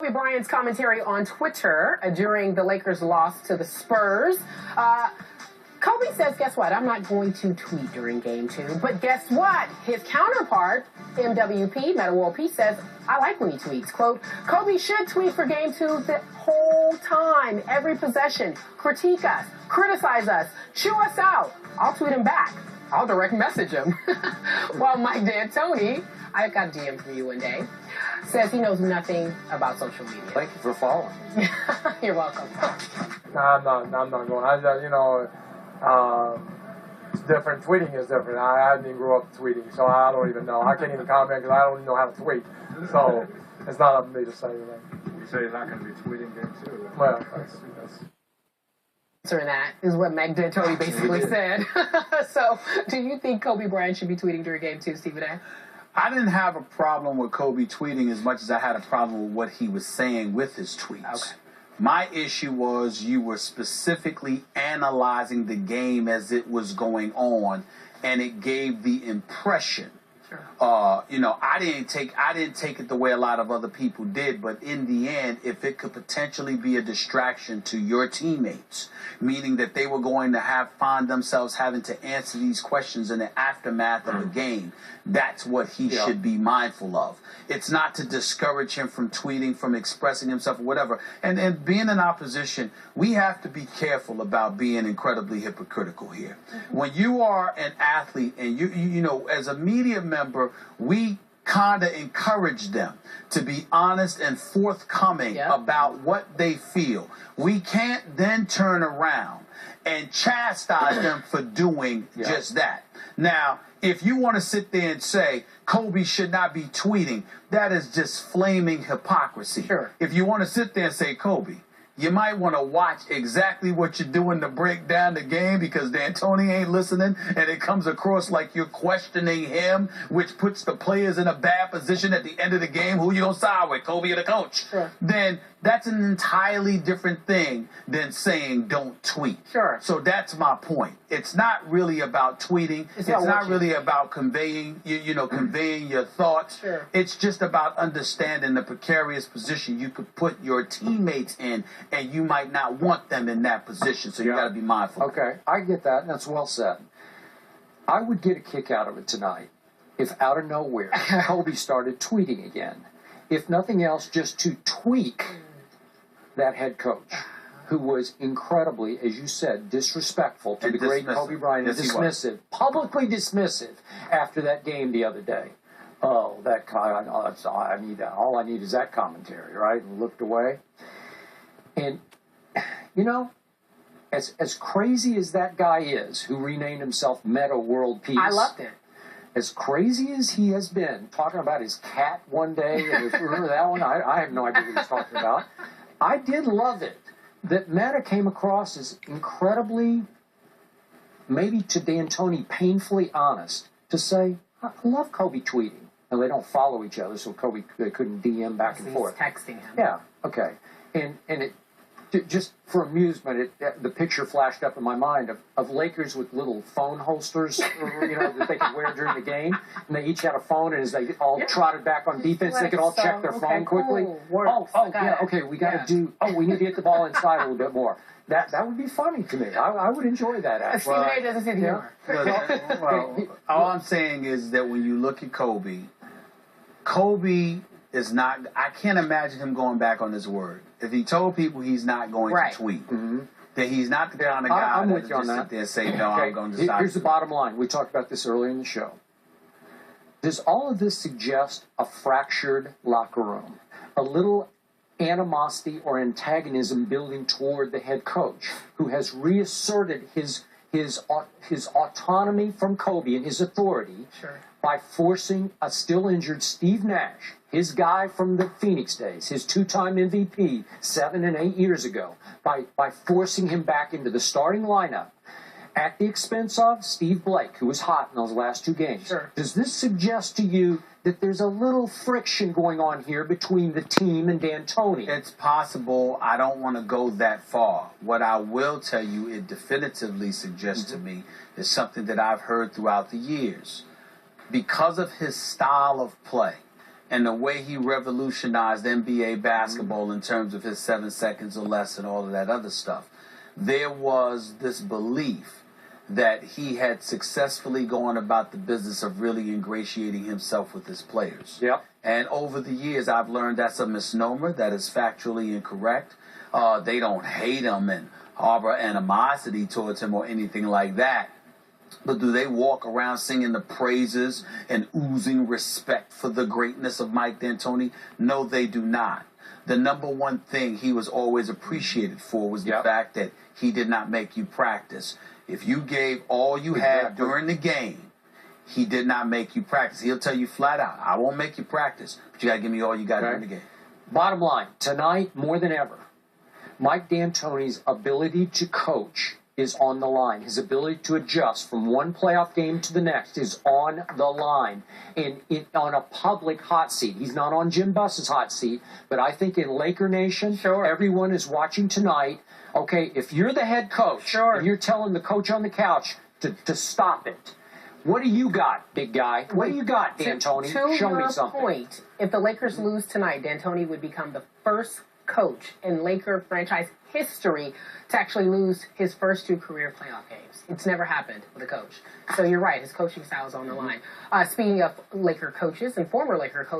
Kobe Bryant's commentary on Twitter during the Lakers' loss to the Spurs. Kobe says, guess what? I'm not going to tweet during Game 2. But guess what? His counterpart, MWP, Metta World Peace, says, I like when he tweets. Quote, Kobe should tweet for Game 2 the whole time, every possession. Critique us, criticize us, chew us out. I'll tweet him back. I'll direct message him. While Mike D'Antoni, I got a DM from you one day, says he knows nothing about social media. Thank you for following. You're welcome. No, I'm not going. It's different. Tweeting is different. I didn't even grow up tweeting, so I don't even know. I can't even comment because I don't even know how to tweet. So it's not up to me to say anything. You say you're not going to be tweeting Game 2. Well, that's Answering that is what Mike D'Antoni basically said. So, do you think Kobe Bryant should be tweeting during Game 2, Stephen A? I didn't have a problem with Kobe tweeting as much as I had a problem with what he was saying with his tweets. Okay. My issue was you were specifically analyzing the game as it was going on, and it gave the impression. Sure. I didn't take it the way a lot of other people did, but in the end, if it could potentially be a distraction to your teammates, meaning that they were going to find themselves having to answer these questions in the aftermath of a game, that's what he should be mindful of. It's not to discourage him from tweeting, from expressing himself, or whatever. And being in opposition, we have to be careful about being incredibly hypocritical here. Mm-hmm. When you are an athlete and you know, as a media member, we kind of encourage them to be honest and forthcoming about what they feel. We can't then turn around and chastise them for doing just that. Now, if you want to sit there and say Kobe should not be tweeting, that is just flaming hypocrisy. Sure. If you want to sit there and say Kobe, you might want to watch exactly what you're doing to break down the game, because D'Antoni ain't listening and it comes across like you're questioning him, which puts the players in a bad position at the end of the game. Who you gonna side with, Kobe or the coach? Sure. Then that's an entirely different thing than saying don't tweet. Sure. So that's my point. It's not really about tweeting. It's not really about conveying, conveying your thoughts. Sure. It's just about understanding the precarious position you could put your teammates in, and you might not want them in that position. So you got to be mindful. Okay, I get that, and that's well said. I would get a kick out of it tonight if out of nowhere Kobe started tweeting again. If nothing else, just to tweak that head coach, who was incredibly, as you said, disrespectful to the great Kobe Bryant, dismissive, publicly dismissive after that game the other day. Oh, that I need that. All I need is that commentary, right? And looked away. And, as crazy as that guy is, who renamed himself Metta World Peace. I loved it. As crazy as he has been, talking about his cat one day, and remember that one? I have no idea what he's talking about. I did love it that Metta came across as incredibly, maybe to D'Antoni, painfully honest, to say, I love Kobe tweeting. Now, they don't follow each other, so they couldn't DM back and forth. He's texting him. Yeah, okay. And it, just for amusement, the picture flashed up in my mind of Lakers with little phone holsters, that they could wear during the game, and they each had a phone, and as they all trotted back on defense, they could all check their phone quickly. Cool. We got to do. We need to get the ball inside a little bit more. That would be funny to me. I would enjoy that. Stephen A. doesn't say humor. Well, all I'm saying is that when you look at Kobe is not. I can't imagine him going back on his word. If he told people he's not going to tweet, then he's not the kind of guy I'm with that you on just that. sit there and say, no, I'm going to decide. Here's the bottom line. We talked about this earlier in the show. Does all of this suggest a fractured locker room? A little animosity or antagonism building toward the head coach, who has reasserted his autonomy from Kobe and his authority by forcing a still injured Steve Nash, his guy from the Phoenix days, his two-time MVP 7 and 8 years ago, by forcing him back into the starting lineup at the expense of Steve Blake, who was hot in those last two games. Sure. Does this suggest to you that there's a little friction going on here between the team and D'Antoni? It's possible. I don't want to go that far. What I will tell you, it definitively suggests to me, is something that I've heard throughout the years. Because of his style of play and the way he revolutionized NBA basketball in terms of his 7 seconds or less and all of that other stuff, there was this belief that he had successfully gone about the business of really ingratiating himself with his players. Yep. And over the years, I've learned that's a misnomer, that is factually incorrect. They don't hate him and harbor animosity towards him or anything like that. But do they walk around singing the praises and oozing respect for the greatness of Mike D'Antoni? No, they do not. The number one thing he was always appreciated for was the fact that he did not make you practice. If you gave all you had during the game, he did not make you practice. He'll tell you flat out, I won't make you practice, but you got to give me all you got during the game. Bottom line, tonight, more than ever, Mike D'Antoni's ability to coach is on the line. His ability to adjust from one playoff game to the next is on the line. And on a public hot seat. He's not on Jim Buss's hot seat, but I think in Laker Nation, everyone is watching tonight. Okay, if you're the head coach and you're telling the coach on the couch to stop it, what do you got, big guy? What do you got, D'Antoni? Show me something. Point, if the Lakers lose tonight, D'Antoni would become the first coach in Laker franchise history to actually lose his first 2 career playoff games. It's never happened with a coach. So you're right, his coaching style is on the line. Speaking of Laker coaches and former Laker coaches,